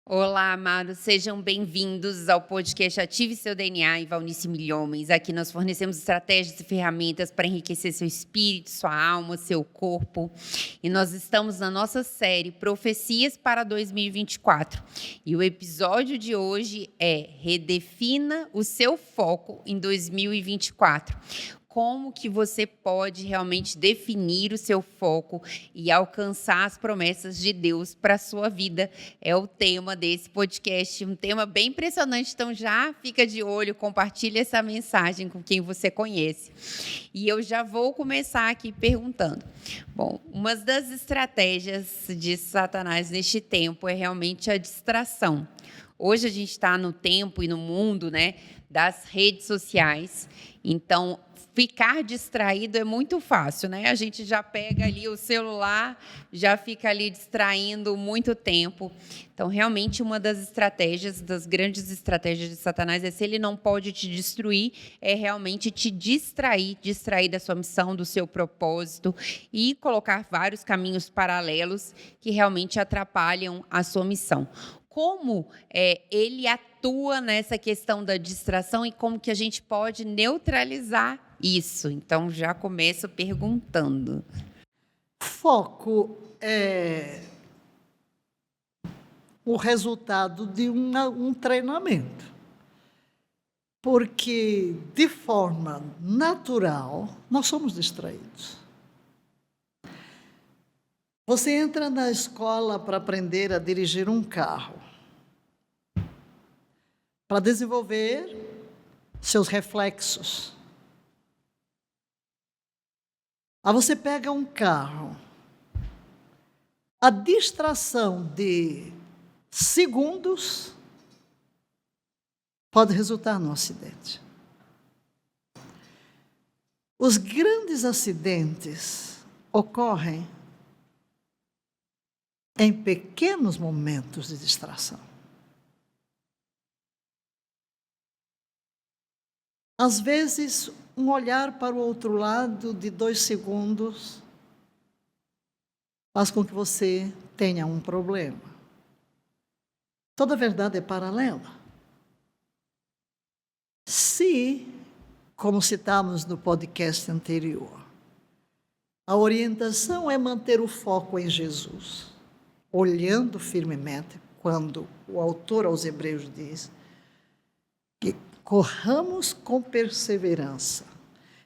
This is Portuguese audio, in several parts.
Olá, amados, sejam bem-vindos ao podcast Ative Seu DNA e Valnice Milhomens. Aqui nós fornecemos estratégias e ferramentas para enriquecer seu espírito, sua alma, seu corpo. E nós estamos na nossa série Profecias para 2024. E o episódio de hoje é Redefina o seu foco em 2024. Como que você pode realmente definir o seu foco e alcançar as promessas de Deus para a sua vida. É o tema desse podcast, um tema bem impressionante, então já fica de olho, compartilha essa mensagem com quem você conhece. E eu já vou começar aqui perguntando. Bom, uma das estratégias de Satanás neste tempo é realmente a distração. Hoje a gente está no tempo e no mundo, né, das redes sociais, então ficar distraído é muito fácil, né? A gente já pega ali o celular, já fica ali distraindo muito tempo. Então, realmente, uma das estratégias, das grandes estratégias de Satanás é, se ele não pode te destruir, é realmente te distrair da sua missão, do seu propósito e colocar vários caminhos paralelos que realmente atrapalham a sua missão. Como ele atua nessa questão da distração e como que a gente pode neutralizar isso? Então, já começo perguntando. Foco é o resultado de um treinamento. Porque, de forma natural, nós somos distraídos. Você entra na escola para aprender a dirigir um carro, para desenvolver seus reflexos. Aí você pega um carro, a distração de segundos pode resultar num acidente. Os grandes acidentes ocorrem em pequenos momentos de distração. Às vezes, um olhar para o outro lado de 2 segundos faz com que você tenha um problema. Toda verdade é paralela. Se, como citamos no podcast anterior, a orientação é manter o foco em Jesus, olhando firmemente, quando o autor aos Hebreus diz que corramos com perseverança.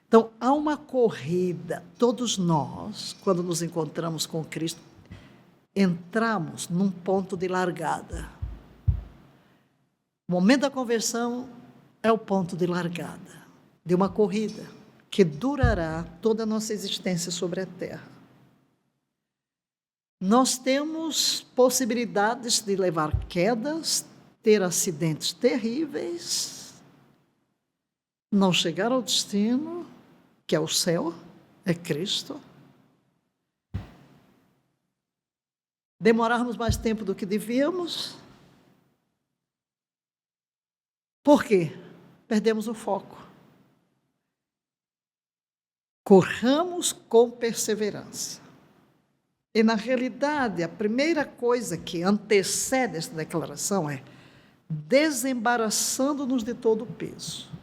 Então, há uma corrida. Todos nós, quando nos encontramos com Cristo, entramos num ponto de largada. O momento da conversão é o ponto de largada de uma corrida que durará toda a nossa existência sobre a terra. Nós temos possibilidades de levar quedas, ter acidentes terríveis, não chegar ao destino, que é o céu, é Cristo. Demorarmos mais tempo do que devíamos. Por quê? Perdemos o foco. Corramos com perseverança. E, na realidade, a primeira coisa que antecede esta declaração é desembaraçando-nos de todo o peso.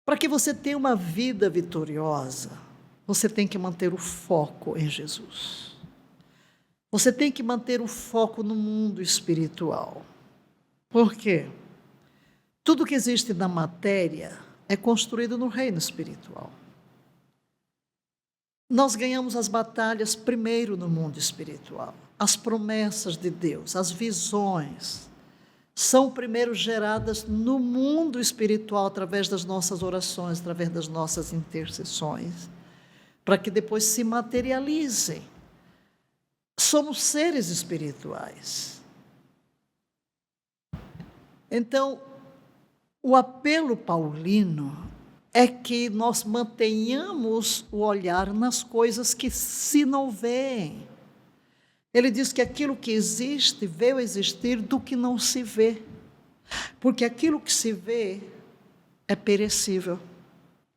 Para que você tenha uma vida vitoriosa, você tem que manter o foco em Jesus. Você tem que manter o foco no mundo espiritual. Por quê? Tudo que existe na matéria é construído no reino espiritual. Nós ganhamos as batalhas primeiro no mundo espiritual. As promessas de Deus, as visões, são primeiro geradas no mundo espiritual através das nossas orações, através das nossas intercessões, para que depois se materializem. Somos seres espirituais. Então, o apelo paulino é que nós mantenhamos o olhar nas coisas que se não veem. Ele diz que aquilo que existe veio a existir do que não se vê. Porque aquilo que se vê é perecível.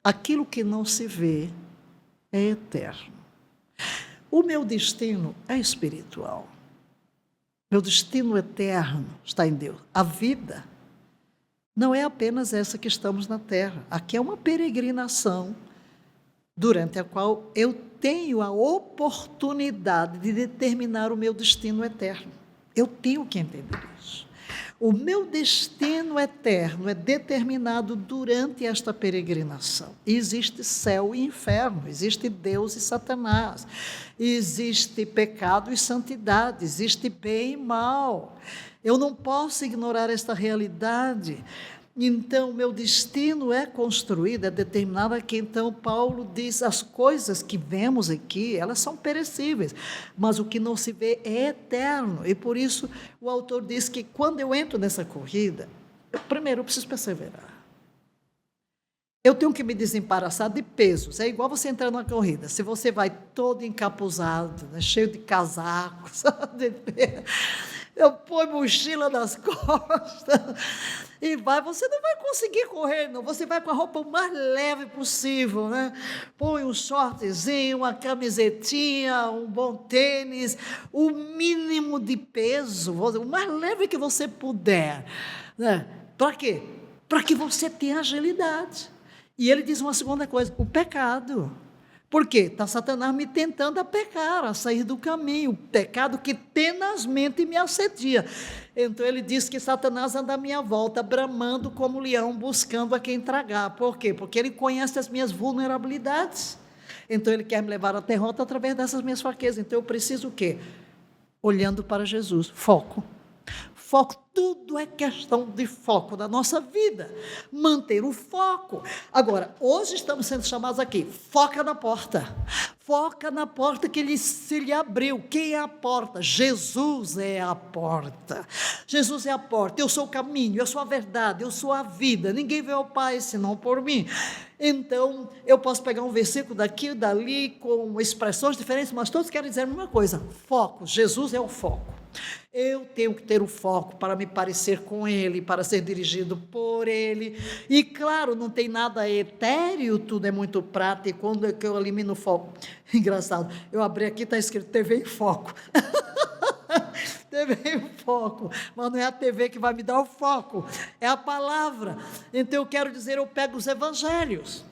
Aquilo que não se vê é eterno. O meu destino é espiritual. Meu destino eterno está em Deus. A vida não é apenas essa que estamos na terra. Aqui é uma peregrinação durante a qual eu tenho a oportunidade de determinar o meu destino eterno. Eu tenho que entender isso. O meu destino eterno é determinado durante esta peregrinação. Existe céu e inferno, existe Deus e Satanás, existe pecado e santidade, existe bem e mal. Eu não posso ignorar esta realidade. Então, meu destino é construído, é determinado aqui. Então, Paulo diz, as coisas que vemos aqui, elas são perecíveis, mas o que não se vê é eterno. E por isso, o autor diz que quando eu entro nessa corrida, primeiro eu preciso perseverar. Eu tenho que me desembaraçar de pesos. É igual você entrar numa corrida. Se você vai todo encapuzado, né, cheio de casacos, eu ponho mochila nas costas e você não vai conseguir correr, não. Você vai com a roupa o mais leve possível, né? Põe um shortzinho, uma camisetinha, um bom tênis, o mínimo de peso, o mais leve que você puder, né? Para quê? Para que você tenha agilidade. E ele diz uma segunda coisa, o pecado. Por quê? Está Satanás me tentando a pecar, a sair do caminho, o pecado que tenazmente me assedia. Então ele diz que Satanás anda à minha volta, bramando como leão, buscando a quem tragar. Por quê? Porque ele conhece as minhas vulnerabilidades. Então ele quer me levar à derrota através dessas minhas fraquezas. Então eu preciso o quê? Olhando para Jesus, foco. Foco, tudo é questão de foco da nossa vida, manter o foco. Agora, hoje estamos sendo chamados aqui, foca na porta que se lhe abriu. Quem é a porta? Jesus é a porta, Jesus é a porta, eu sou o caminho, eu sou a verdade, eu sou a vida, ninguém vê ao Pai senão por mim. Então, eu posso pegar um versículo daqui e dali, com expressões diferentes, mas todos querem dizer a mesma coisa, foco, Jesus é o foco. Eu tenho que ter o foco para me parecer com Ele, para ser dirigido por Ele. E claro, não tem nada etéreo, tudo é muito prático. E quando é que eu elimino o foco? Engraçado, eu abri aqui, está escrito TV em foco. TV em foco, mas não é a TV que vai me dar o foco, é a palavra. Então eu quero dizer, eu pego os evangelhos.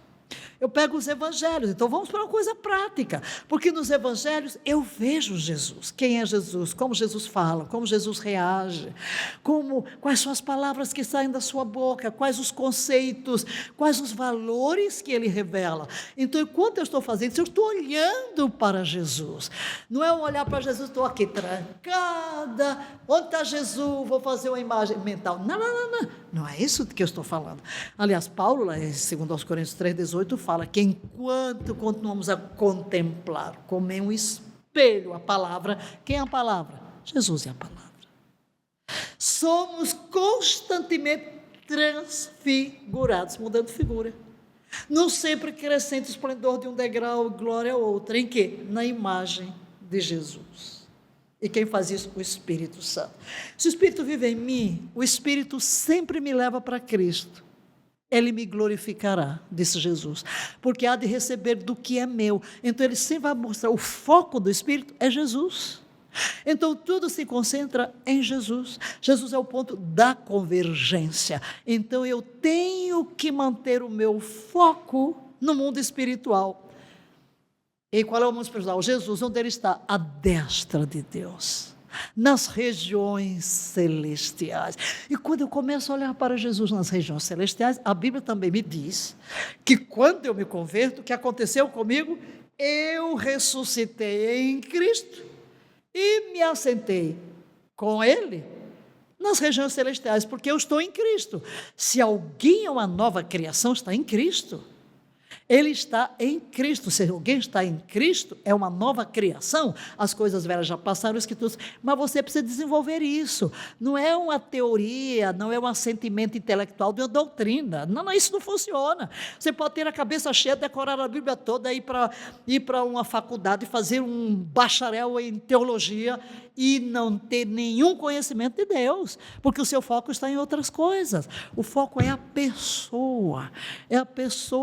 Então vamos para uma coisa prática, porque nos evangelhos eu vejo Jesus, quem é Jesus, como Jesus fala, como Jesus reage, quais são as palavras que saem da sua boca, quais os conceitos, quais os valores que ele revela. Então, enquanto eu estou fazendo isso, eu estou olhando para Jesus, não é um olhar para Jesus, estou aqui trancada, onde está Jesus, vou fazer uma imagem mental, não é isso que eu estou falando. Aliás, Paulo, lá em 2 Coríntios 3,18, fala que enquanto continuamos a contemplar como em um espelho a palavra, quem é a palavra? Jesus é a palavra. Somos constantemente transfigurados, mudando de figura. Não sempre crescente esplendor de um degrau e glória a outra. Em quê? Na imagem de Jesus. E quem faz isso? O Espírito Santo. Se o Espírito vive em mim, o Espírito sempre me leva para Cristo. Ele me glorificará, disse Jesus, porque há de receber do que é meu. Então ele sempre vai mostrar, o foco do Espírito é Jesus. Então tudo se concentra em Jesus. Jesus é o ponto da convergência. Então eu tenho que manter o meu foco no mundo espiritual. E qual é o mundo espiritual? Jesus, onde ele está? À destra de Deus, nas regiões celestiais. E quando eu começo a olhar para Jesus nas regiões celestiais, a Bíblia também me diz que quando eu me converto, o que aconteceu comigo? Eu ressuscitei em Cristo e me assentei com Ele nas regiões celestiais, porque eu estou em Cristo. Se alguém é uma nova criação, está em Cristo. Ele está em Cristo. Se alguém está em Cristo, é uma nova criação. As coisas velhas já passaram, escrituras, mas você precisa desenvolver isso. Não é uma teoria, não é um assentimento intelectual de uma doutrina. Não, isso não funciona. Você pode ter a cabeça cheia, decorar a Bíblia toda, ir para uma faculdade, fazer um bacharel em teologia e não ter nenhum conhecimento de Deus, porque o seu foco está em outras coisas. O foco é a pessoa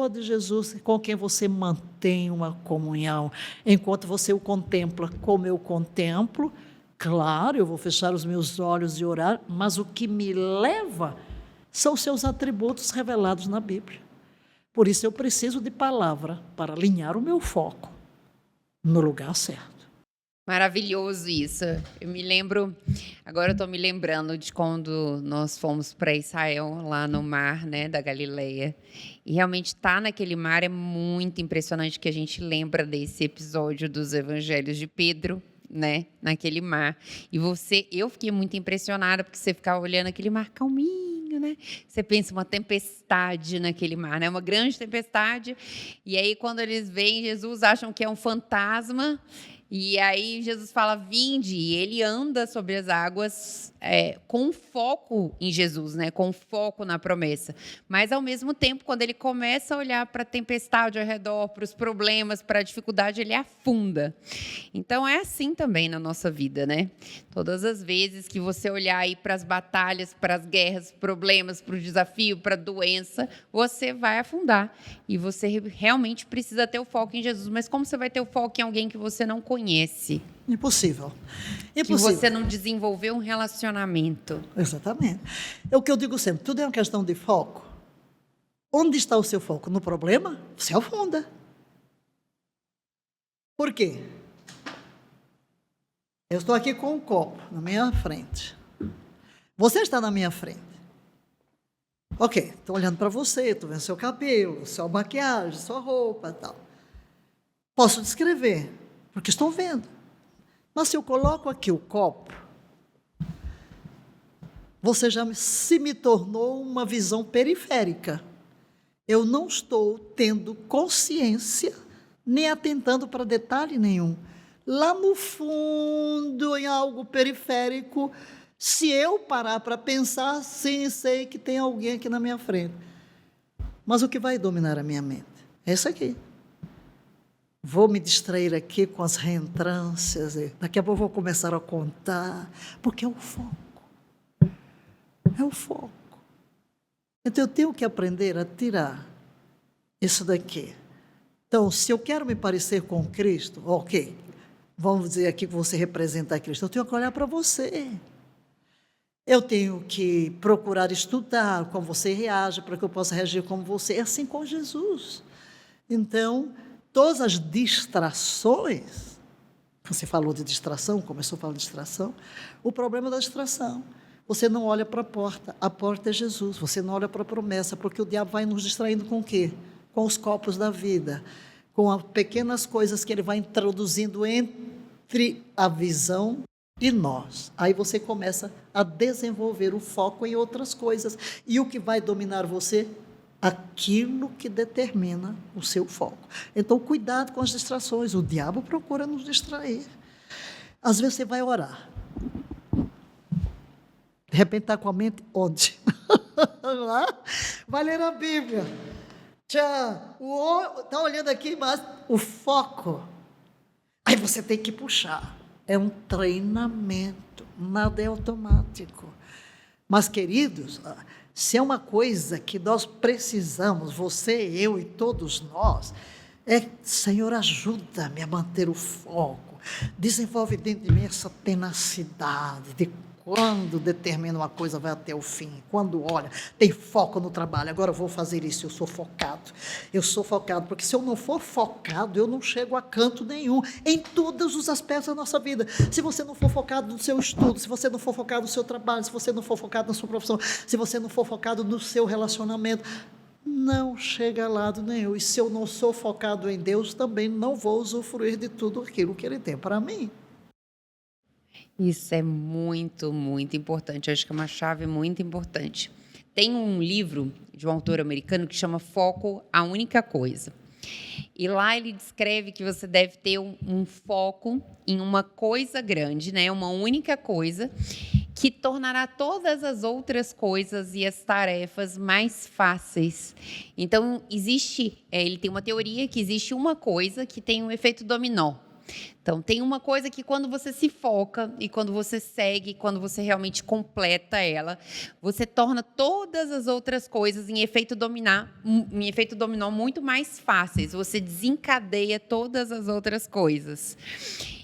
de Jesus, com quem você mantém uma comunhão, enquanto você o contempla como eu contemplo, Claro, eu vou fechar os meus olhos e orar, mas o que me leva são os seus atributos revelados na Bíblia. Por isso eu preciso de palavra para alinhar o meu foco no lugar certo. Maravilhoso isso. Eu me lembro, agora eu estou me lembrando de quando nós fomos para Israel, lá no mar, né, da Galileia. E realmente estar naquele mar é muito impressionante, que a gente lembra desse episódio dos Evangelhos de Pedro, né, naquele mar. E eu fiquei muito impressionada, porque você ficava olhando aquele mar calminho, né? Você pensa uma tempestade naquele mar, né? Uma grande tempestade. E aí, quando eles veem Jesus, acham que é um fantasma. E aí Jesus fala, vinde, e ele anda sobre as águas com foco em Jesus, né? Com foco na promessa. Mas, ao mesmo tempo, quando ele começa a olhar para a tempestade ao redor, para os problemas, para a dificuldade, ele afunda. Então, é assim também na nossa vida, né? Todas as vezes que você olhar aí para as batalhas, para as guerras, problemas, para o desafio, para a doença, você vai afundar. E você realmente precisa ter o foco em Jesus. Mas como você vai ter o foco em alguém que você não conhece? Impossível. Que você não desenvolveu um relacionamento. Exatamente. É o que eu digo sempre, tudo é uma questão de foco. Onde está o seu foco? No problema? Você afunda. Por quê? Eu estou aqui com um copo na minha frente. Você está na minha frente. Ok, estou olhando para você, estou vendo seu cabelo, sua maquiagem, sua roupa e tal. Posso descrever, porque estou vendo. Mas se eu coloco aqui o copo, você já se me tornou uma visão periférica. Eu não estou tendo consciência, nem atentando para detalhe nenhum. Lá no fundo, em algo periférico, se eu parar para pensar, sim, sei que tem alguém aqui na minha frente. Mas o que vai dominar a minha mente? É isso aqui. Vou me distrair aqui com as reentrâncias, daqui a pouco vou começar a contar, porque é o foco. É o foco. Então eu tenho que aprender a tirar isso daqui. Então, se eu quero me parecer com Cristo, ok, vamos dizer aqui que você representa Cristo, eu tenho que olhar para você. Eu tenho que procurar estudar como você reage, para que eu possa reagir como você. É assim com Jesus. Então, todas as distrações, você falou de distração, começou a falar de distração, o problema da distração, você não olha para a porta é Jesus, você não olha para a promessa, porque o diabo vai nos distraindo com o quê? Com os copos da vida, com as pequenas coisas que ele vai introduzindo entre a visão e nós. Aí você começa a desenvolver o foco em outras coisas, e o que vai dominar você? Aquilo que determina o seu foco. Então, cuidado com as distrações. O diabo procura nos distrair. Às vezes você vai orar. De repente está com a mente onde? Vai ler a Bíblia. Está olhando aqui, mas o foco. Aí você tem que puxar. É um treinamento. Nada é automático. Mas, queridos, se é uma coisa que nós precisamos, você, eu e todos nós, Senhor, ajuda-me a manter o foco, desenvolve dentro de mim essa tenacidade de quando determina uma coisa vai até o fim, quando olha, tem foco no trabalho, agora eu vou fazer isso, eu sou focado, porque se eu não for focado, eu não chego a canto nenhum, em todos os aspectos da nossa vida. Se você não for focado no seu estudo, se você não for focado no seu trabalho, se você não for focado na sua profissão, se você não for focado no seu relacionamento, não chega a lado nenhum. E se eu não sou focado em Deus, também não vou usufruir de tudo aquilo que Ele tem para mim. Isso é muito, muito importante. Eu acho que é uma chave muito importante. Tem um livro de um autor americano que chama Foco, a Única Coisa. E lá ele descreve que você deve ter um foco em uma coisa grande, né? Uma única coisa, que tornará todas as outras coisas e as tarefas mais fáceis. Então, ele tem uma teoria que existe uma coisa que tem um efeito dominó. Então, tem uma coisa que quando você se foca e quando você segue, quando você realmente completa ela, você torna todas as outras coisas em efeito dominó muito mais fáceis. Você desencadeia todas as outras coisas.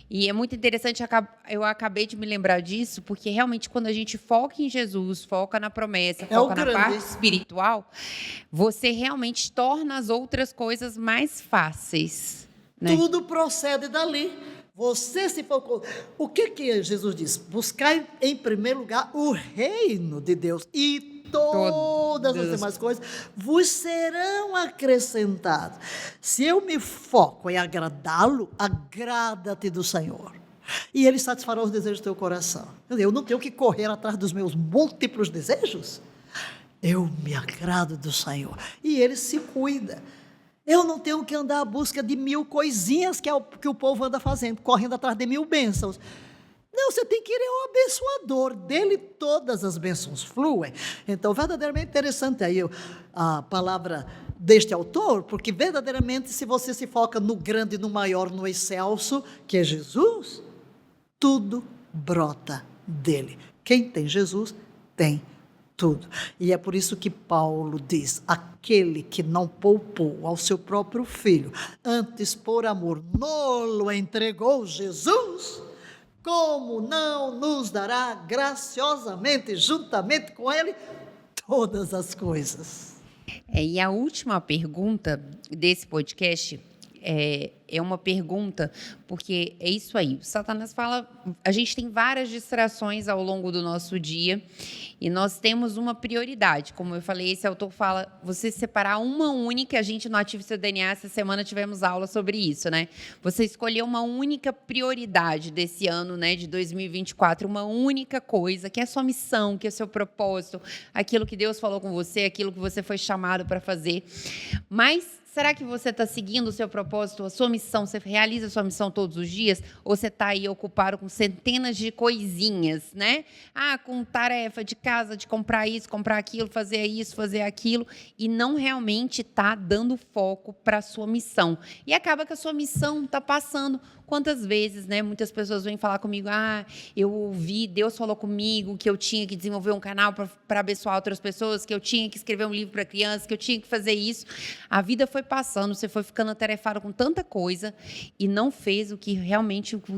E é muito interessante, eu acabei de me lembrar disso, porque realmente quando a gente foca em Jesus, foca na promessa, foca na parte espiritual, você realmente torna as outras coisas mais fáceis, né? Tudo procede dali. Você se focou. O que Jesus diz? Buscai em primeiro lugar o reino de Deus e todas as demais coisas vos serão acrescentadas. Se eu me foco em agradá-lo, agrada-te do Senhor. E Ele satisfará os desejos do teu coração. Eu não tenho que correr atrás dos meus múltiplos desejos. Eu me agrado do Senhor. E Ele se cuida. Eu não tenho que andar à busca de 1000 coisinhas que o povo anda fazendo, correndo atrás de 1000 bênçãos. Não, você tem que ir ao abençoador, dele todas as bênçãos fluem. Então, verdadeiramente interessante aí a palavra deste autor, porque verdadeiramente se você se foca no grande, no maior, no excelso, que é Jesus, tudo brota dele. Quem tem Jesus, tem tudo. E é por isso que Paulo diz, aquele que não poupou ao seu próprio filho, antes por amor nolo entregou Jesus, como não nos dará graciosamente, juntamente com ele, todas as coisas? E a última pergunta desse podcast é uma pergunta, porque é isso aí, o Satanás fala, a gente tem várias distrações ao longo do nosso dia e nós temos uma prioridade, como eu falei, esse autor fala, você separar uma única, a gente no Ative Seu DNA, essa semana tivemos aula sobre isso, né? Você escolher uma única prioridade desse ano, né, de 2024, uma única coisa, que é a sua missão, que é o seu propósito, aquilo que Deus falou com você, aquilo que você foi chamado para fazer, mas será que você está seguindo o seu propósito, a sua missão? Você realiza a sua missão todos os dias? Ou você está aí ocupado com centenas de coisinhas, né? Com tarefa de casa, de comprar isso, comprar aquilo, fazer isso, fazer aquilo, e não realmente está dando foco para a sua missão. E acaba que a sua missão está passando. Quantas vezes, né? Muitas pessoas vêm falar comigo, eu ouvi, Deus falou comigo que eu tinha que desenvolver um canal para abençoar outras pessoas, que eu tinha que escrever um livro para crianças, que eu tinha que fazer isso. A vida foi passando, você foi ficando atarefado com tanta coisa e não fez o que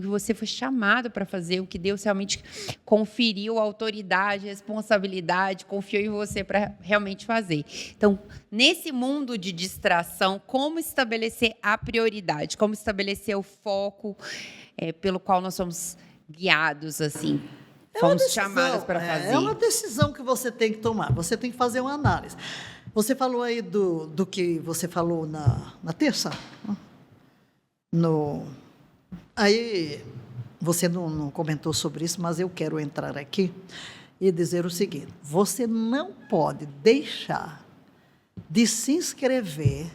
você foi chamado para fazer, o que Deus realmente conferiu autoridade, responsabilidade, confiou em você para realmente fazer. Então, nesse mundo de distração, como estabelecer a prioridade, como estabelecer o foco pelo qual nós somos guiados, assim, fomos chamados para fazer. É uma decisão que você tem que tomar, você tem que fazer uma análise. Você falou aí do que você falou na terça? Aí, você não comentou sobre isso, mas eu quero entrar aqui e dizer o seguinte, você não pode deixar de se inscrever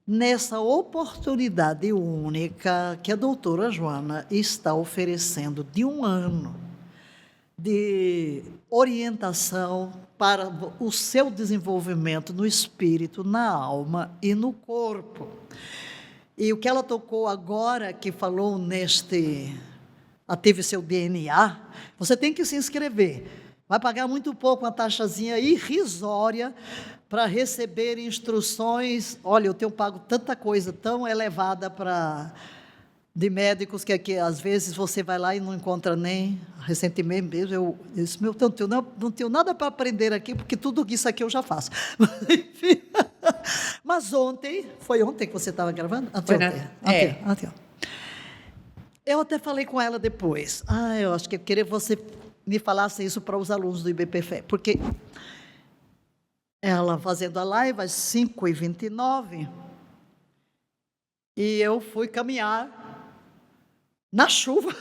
nessa oportunidade única que a doutora Joana está oferecendo de 1 ano de orientação para o seu desenvolvimento no espírito, na alma e no corpo. E o que ela tocou agora, que falou Ative Seu DNA, você tem que se inscrever. Vai pagar muito pouco, uma taxazinha irrisória, para receber instruções. Olha, eu tenho pago tanta coisa tão elevada de médicos que às vezes você vai lá e não encontra nem. Recentemente mesmo, eu disse, não tenho nada para aprender aqui, porque tudo isso aqui eu já faço. Enfim. Mas foi ontem que você estava gravando? Anteontem. Eu até falei com ela depois. Eu acho que eu queria que você me falasse isso para os alunos do IBPFE, porque ela fazendo a live às 5h29, e eu fui caminhar na chuva.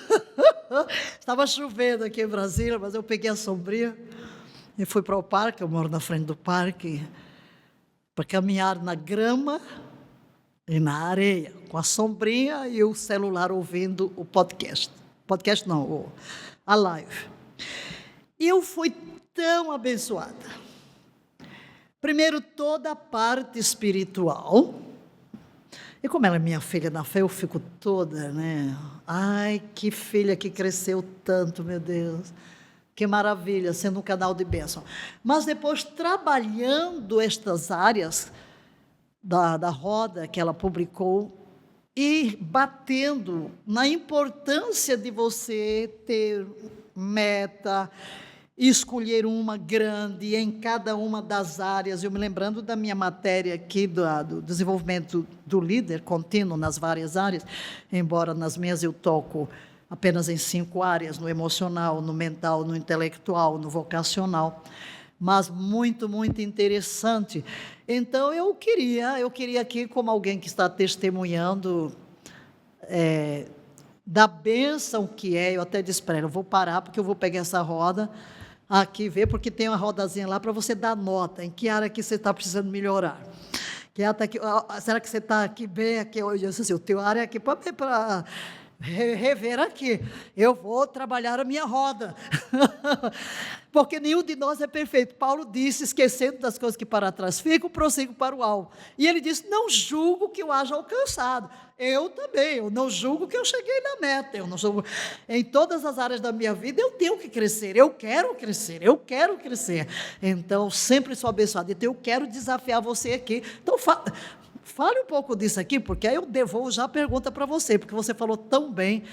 Estava chovendo aqui em Brasília, mas eu peguei a sombrinha e fui para o parque, eu moro na frente do parque, para caminhar na grama e na areia, com a sombrinha e o celular ouvindo o podcast. Podcast não, a live. E eu fui tão abençoada. Primeiro, toda a parte espiritual. E como ela é minha filha na fé, eu fico toda, né? Ai, que filha que cresceu tanto, meu Deus. Que maravilha, sendo um canal de bênção. Mas depois, trabalhando estas áreas da roda que ela publicou, ir batendo na importância de você ter meta, escolher uma grande em cada uma das áreas. Eu me lembrando da minha matéria aqui do desenvolvimento do líder contínuo nas várias áreas, embora nas minhas eu toco apenas em 5 áreas, no emocional, no mental, no intelectual, no vocacional, mas muito, muito interessante. Então, eu queria aqui, como alguém que está testemunhando da bênção que é, eu até disse para ela, eu vou parar porque eu vou pegar essa roda aqui, ver, porque tem uma rodazinha lá para você dar nota, em que área que você está precisando melhorar. Será que você está aqui bem? Aqui, eu disse assim, o teu área aqui para rever aqui, eu vou trabalhar a minha roda, porque nenhum de nós é perfeito. Paulo disse, esquecendo das coisas que para trás ficam, prossigo para o alvo, e ele disse, não julgo que eu haja alcançado, eu também, eu não julgo que eu cheguei na meta, eu não julgo, em todas as áreas da minha vida, eu tenho que crescer, eu quero crescer, então, sempre sou abençoado, então eu quero desafiar você aqui, então fale um pouco disso aqui, porque aí eu devolvo já a pergunta para você, porque você falou tão bem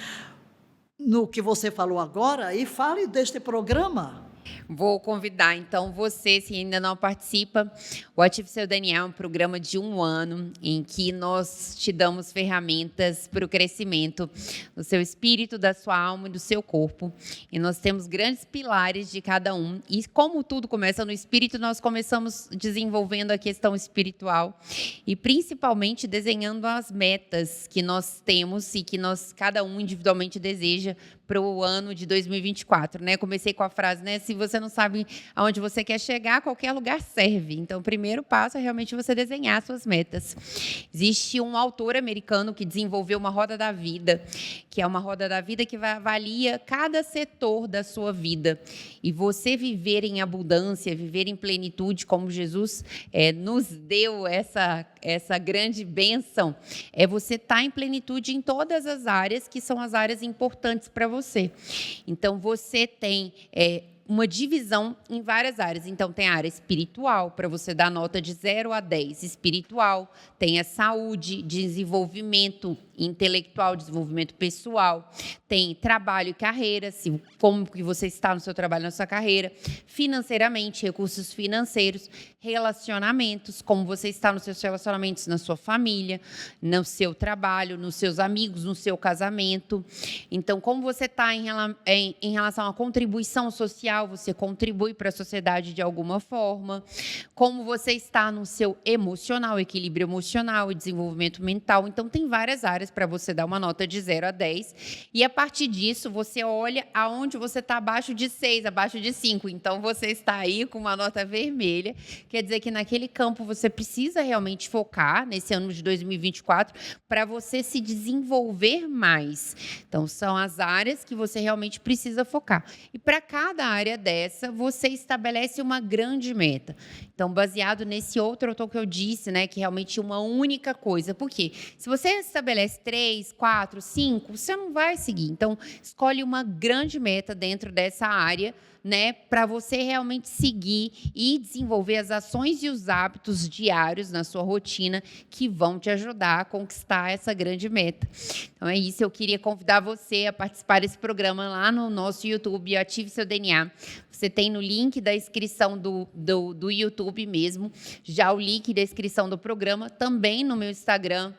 no que você falou agora, e fale deste programa. Vou convidar, então, você, se ainda não participa, o Ative Seu DNA é um programa de 1 ano, em que nós te damos ferramentas para o crescimento do seu espírito, da sua alma e do seu corpo. E nós temos grandes pilares de cada um. E como tudo começa no espírito, nós começamos desenvolvendo a questão espiritual e, principalmente, desenhando as metas que nós temos e que cada um individualmente deseja para o ano de 2024, né? Comecei com a frase, né? Se você não sabe aonde você quer chegar, qualquer lugar serve. Então, o primeiro passo é realmente você desenhar suas metas. Existe um autor americano que desenvolveu uma roda da vida, que é uma roda da vida que avalia cada setor da sua vida. E você viver em abundância, viver em plenitude, como Jesus nos deu essa grande bênção, é você estar em plenitude em todas as áreas, que são as áreas importantes para você. Então, você tem uma divisão em várias áreas. Então, tem a área espiritual, para você dar nota de 0 a 10. Espiritual, tem a saúde, desenvolvimento intelectual, desenvolvimento pessoal, tem trabalho e carreira, como que você está no seu trabalho, na sua carreira, financeiramente, recursos financeiros, relacionamentos, como você está nos seus relacionamentos, na sua família, no seu trabalho, nos seus amigos, no seu casamento. Então, como você está em relação à contribuição social, você contribui para a sociedade de alguma forma, como você está no seu emocional, equilíbrio emocional e desenvolvimento mental. Então, tem várias áreas para você dar uma nota de 0 a 10, e a partir disso, você olha aonde você está abaixo de 6, abaixo de 5, então você está aí com uma nota vermelha, quer dizer que naquele campo você precisa realmente focar, nesse ano de 2024, para você se desenvolver mais. Então, são as áreas que você realmente precisa focar, e para cada área dessa, você estabelece uma grande meta. Então, baseado nesse outro autor que eu disse, né, que realmente uma única coisa, porque se você estabelece 3, 4, 5, você não vai seguir. Então, escolhe uma grande meta dentro dessa área, né, para você realmente seguir e desenvolver as ações e os hábitos diários na sua rotina que vão te ajudar a conquistar essa grande meta. Então, é isso. Eu queria convidar você a participar desse programa lá no nosso YouTube, Ative Seu DNA. Você tem no link da inscrição do YouTube mesmo, já o link da inscrição do programa, também no meu Instagram,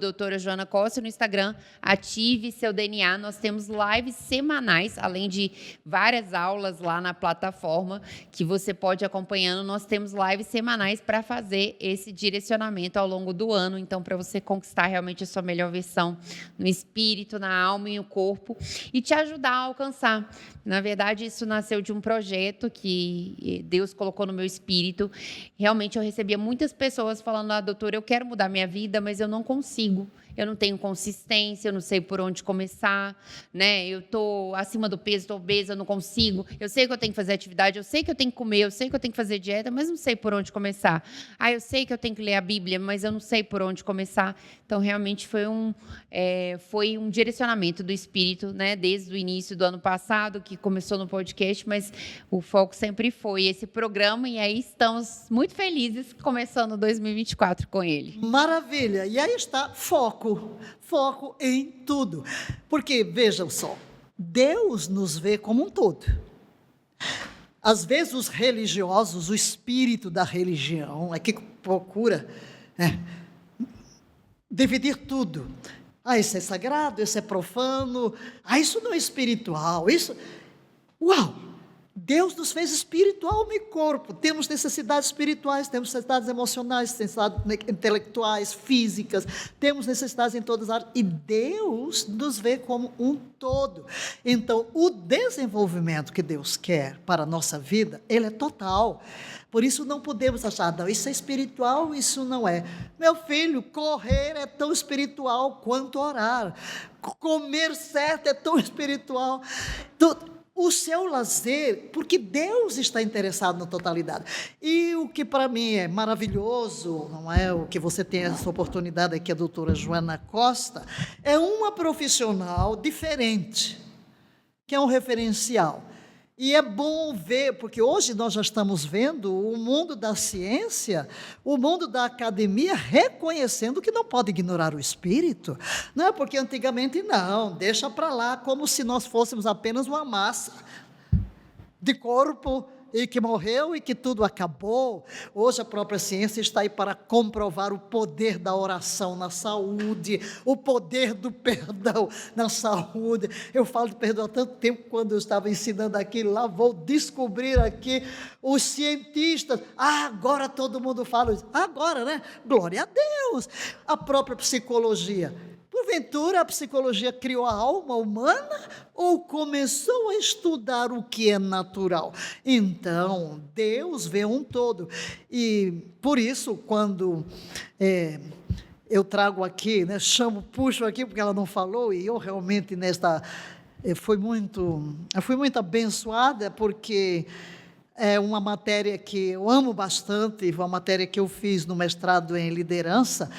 @doutora Joana Costa, no Instagram, Ative Seu DNA. Nós temos lives semanais, além de várias aulas lá na plataforma, que você pode ir acompanhando. Nós temos lives semanais para fazer esse direcionamento ao longo do ano, então, para você conquistar realmente a sua melhor versão no espírito, na alma e no corpo, e te ajudar a alcançar. Na verdade, isso nasceu de um projeto que Deus colocou no meu espírito. Realmente, eu recebia muitas pessoas falando, doutora, eu quero mudar minha vida, mas eu não consigo. Eu não tenho consistência, eu não sei por onde começar, né? Eu estou acima do peso, estou obesa, eu não consigo. Eu sei que eu tenho que fazer atividade, eu sei que eu tenho que comer, eu sei que eu tenho que fazer dieta, mas não sei por onde começar. Eu sei que eu tenho que ler a Bíblia, mas eu não sei por onde começar. Então, realmente, foi um direcionamento do Espírito, né? Desde o início do ano passado, que começou no podcast, mas o foco sempre foi esse programa, e aí estamos muito felizes começando 2024 com ele. Maravilha! E aí está, foco. foco em tudo. Porque, vejam só, Deus nos vê como um todo. Às vezes os religiosos, o espírito da religião, é que procura dividir tudo. Isso é sagrado, isso é profano, isso não é espiritual, isso... Uau! Deus nos fez espiritual, alma e corpo. Temos necessidades espirituais, temos necessidades emocionais, necessidades intelectuais, físicas, temos necessidades em todas as áreas. E Deus nos vê como um todo. Então, o desenvolvimento que Deus quer para a nossa vida, ele é total. Por isso não podemos achar, não, isso é espiritual, isso não é. Meu filho, correr é tão espiritual quanto orar. Comer certo é tão espiritual. O seu lazer, porque Deus está interessado na totalidade. E o que para mim é maravilhoso, não é? O que você tem essa oportunidade aqui, a doutora Joana Costa, é uma profissional diferente, que é um referencial. E é bom ver, porque hoje nós já estamos vendo o mundo da ciência, o mundo da academia reconhecendo que não pode ignorar o espírito, não é? Porque antigamente não, deixa para lá, como se nós fôssemos apenas uma massa de corpo e que morreu e que tudo acabou. Hoje a própria ciência está aí para comprovar o poder da oração na saúde, o poder do perdão na saúde. Eu falo de perdão há tanto tempo, quando eu estava ensinando aquilo lá, vou descobrir aqui, os cientistas, agora todo mundo fala isso, agora, né? Glória a Deus! A própria psicologia. Porventura, a psicologia criou a alma humana ou começou a estudar o que é natural? Então, Deus vê um todo. E, por isso, quando eu trago aqui, né, puxo aqui, porque ela não falou, e eu realmente fui muito abençoada, porque é uma matéria que eu amo bastante, uma matéria que eu fiz no mestrado em liderança,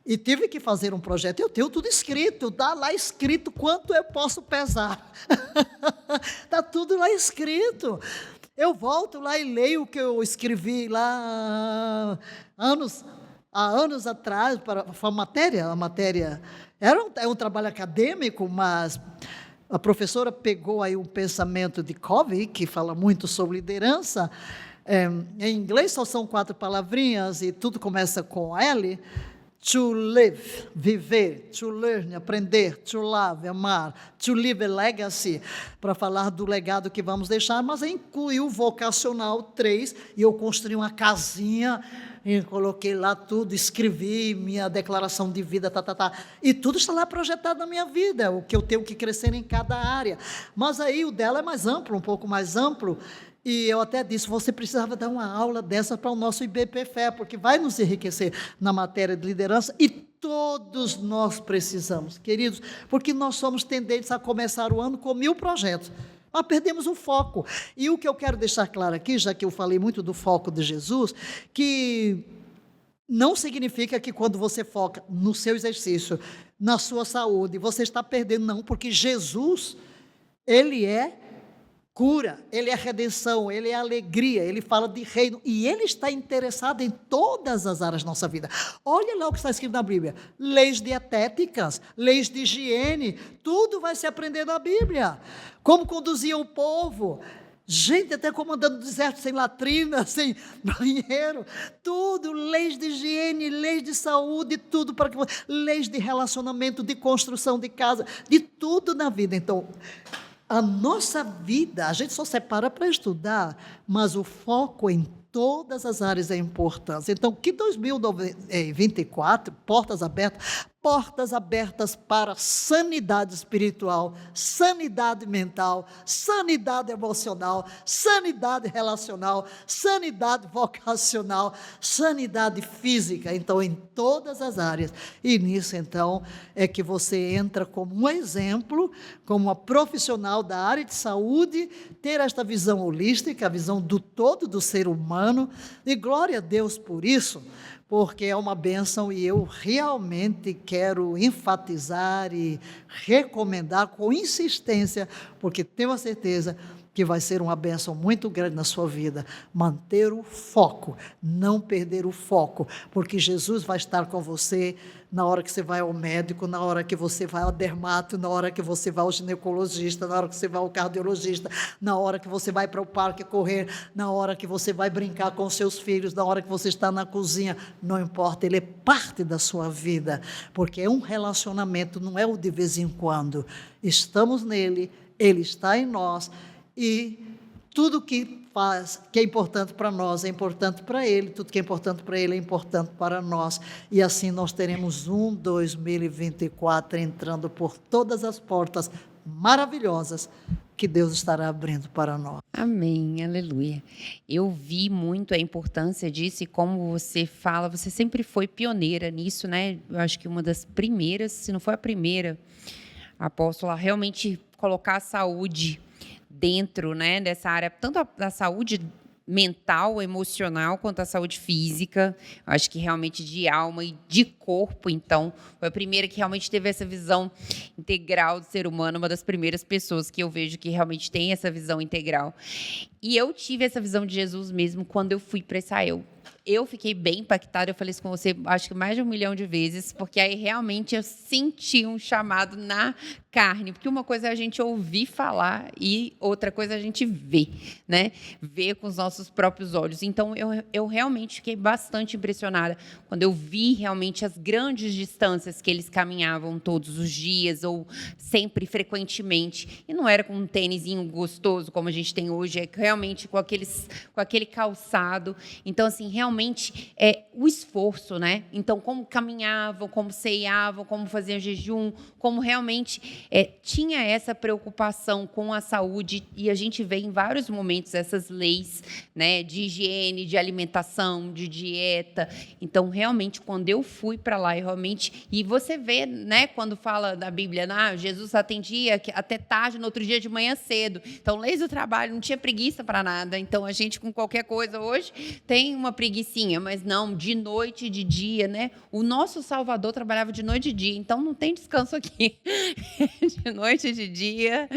e tive que fazer um projeto. Eu tenho tudo escrito, está lá escrito quanto eu posso pesar. Está tudo lá escrito. Eu volto lá e leio o que eu escrevi lá há anos atrás, para a matéria é um trabalho acadêmico, mas a professora pegou aí um pensamento de Covey, que fala muito sobre liderança. Em inglês só são 4 palavrinhas e tudo começa com L. To live, viver, to learn, aprender, to love, amar, to leave a legacy, para falar do legado que vamos deixar, mas inclui o vocacional 3, e eu construí uma casinha, e coloquei lá tudo, escrevi minha declaração de vida, e tudo está lá projetado na minha vida, o que eu tenho que crescer em cada área, mas aí o dela é mais amplo, um pouco mais amplo. E eu até disse, você precisava dar uma aula dessa para o nosso IBP-FE, porque vai nos enriquecer na matéria de liderança, e todos nós precisamos, queridos, porque nós somos tendentes a começar o ano com 1000 projetos, mas perdemos o foco. E o que eu quero deixar claro aqui, já que eu falei muito do foco de Jesus, que não significa que quando você foca no seu exercício, na sua saúde, você está perdendo, não, porque Jesus, Ele é cura, Ele é redenção, Ele é alegria, Ele fala de reino, e Ele está interessado em todas as áreas da nossa vida. Olha lá o que está escrito na Bíblia, leis dietéticas, leis de higiene, tudo vai se aprender na Bíblia. Como conduzia o povo, gente até como andando no deserto, sem latrina, sem banheiro, tudo, leis de higiene, leis de saúde, tudo para que leis de relacionamento, de construção de casa, de tudo na vida. Então, a nossa vida, a gente só separa para estudar, mas o foco em todas as áreas é importante. Então, que 2024, portas abertas para sanidade espiritual, sanidade mental, sanidade emocional, sanidade relacional, sanidade vocacional, sanidade física, então em todas as áreas. E nisso, então, é que você entra como um exemplo, como uma profissional da área de saúde, ter esta visão holística, a visão do todo do ser humano, e glória a Deus por isso, porque é uma bênção, e eu realmente quero enfatizar e recomendar com insistência, porque tenho a certeza que vai ser uma bênção muito grande na sua vida. Manter o foco, não perder o foco, porque Jesus vai estar com você na hora que você vai ao médico, na hora que você vai ao dermato, na hora que você vai ao ginecologista, na hora que você vai ao cardiologista, na hora que você vai para o parque correr, na hora que você vai brincar com seus filhos, na hora que você está na cozinha, não importa, ele é parte da sua vida, porque é um relacionamento, não é o de vez em quando. Estamos nele, ele está em nós, e tudo que é importante para nós é importante para ele, tudo que é importante para ele é importante para nós, e assim nós teremos 2024 entrando por todas as portas maravilhosas que Deus estará abrindo para nós. Amém, aleluia. Eu vi muito a importância disso, e como você fala, você sempre foi pioneira nisso, né? Eu acho que uma das primeiras, se não foi a primeira, apóstola, realmente colocar a saúde dentro, né, dessa área, tanto da saúde mental, emocional, quanto a saúde física. Eu acho que realmente de alma e de corpo. Então, foi a primeira que realmente teve essa visão integral do ser humano, uma das primeiras pessoas que eu vejo que realmente tem essa visão integral. E eu tive essa visão de Jesus mesmo quando eu fui para Israel. Eu fiquei bem impactada, eu falei isso com você, acho que mais de 1 milhão de vezes, porque aí realmente eu senti um chamado na carne, porque uma coisa é a gente ouvir falar e outra coisa é a gente ver, né? Ver com os nossos próprios olhos. Então, eu realmente fiquei bastante impressionada quando eu vi realmente as grandes distâncias que eles caminhavam todos os dias, ou sempre, frequentemente. E não era com um tênisinho gostoso, como a gente tem hoje, é realmente com aquele calçado. Então, assim, realmente é o esforço, né? Então, como caminhavam, como ceiavam, como faziam jejum, como realmente tinha essa preocupação com a saúde, e a gente vê em vários momentos essas leis, né, de higiene, de alimentação, de dieta. Então, realmente, quando eu fui para lá, e você vê, né, quando fala da Bíblia, Jesus atendia até tarde, no outro dia de manhã cedo. Então, leis do trabalho, não tinha preguiça para nada. Então, a gente, com qualquer coisa hoje, tem uma preguicinha, mas não, de noite e de dia, né? O nosso Salvador trabalhava de noite e de dia, então não tem descanso aqui. De noite e de dia,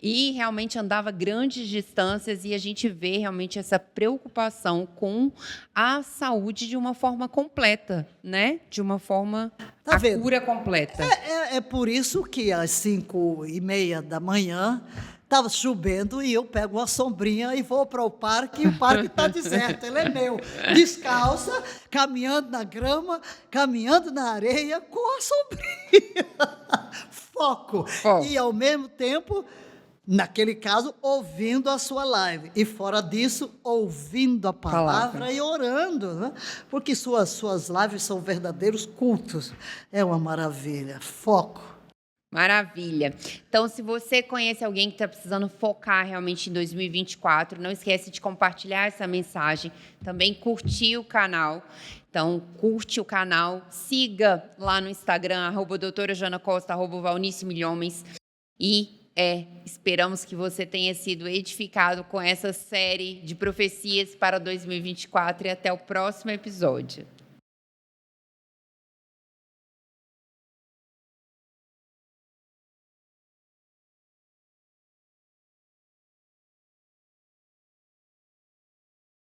e realmente andava grandes distâncias, e a gente vê realmente essa preocupação com a saúde de uma forma completa, né? De uma forma, Tá a vendo? cura completa. É por isso que às 5h30 da manhã estava chovendo e eu pego uma sombrinha e vou para o parque, e o parque está deserto, ele é meu. Descalça, caminhando na grama, caminhando na areia, com a sombrinha. Foco. E, ao mesmo tempo, naquele caso, ouvindo a sua live. E, fora disso, ouvindo a palavra e orando, né? Porque suas lives são verdadeiros cultos. É uma maravilha. Foco. Maravilha. Então, se você conhece alguém que está precisando focar realmente em 2024, não esquece de compartilhar essa mensagem. Também curtir o canal. Então, curte o canal, siga lá no Instagram, @doutora Jana Costa, @valnicemilhomens. E esperamos que você tenha sido edificado com essa série de profecias para 2024, e até o próximo episódio.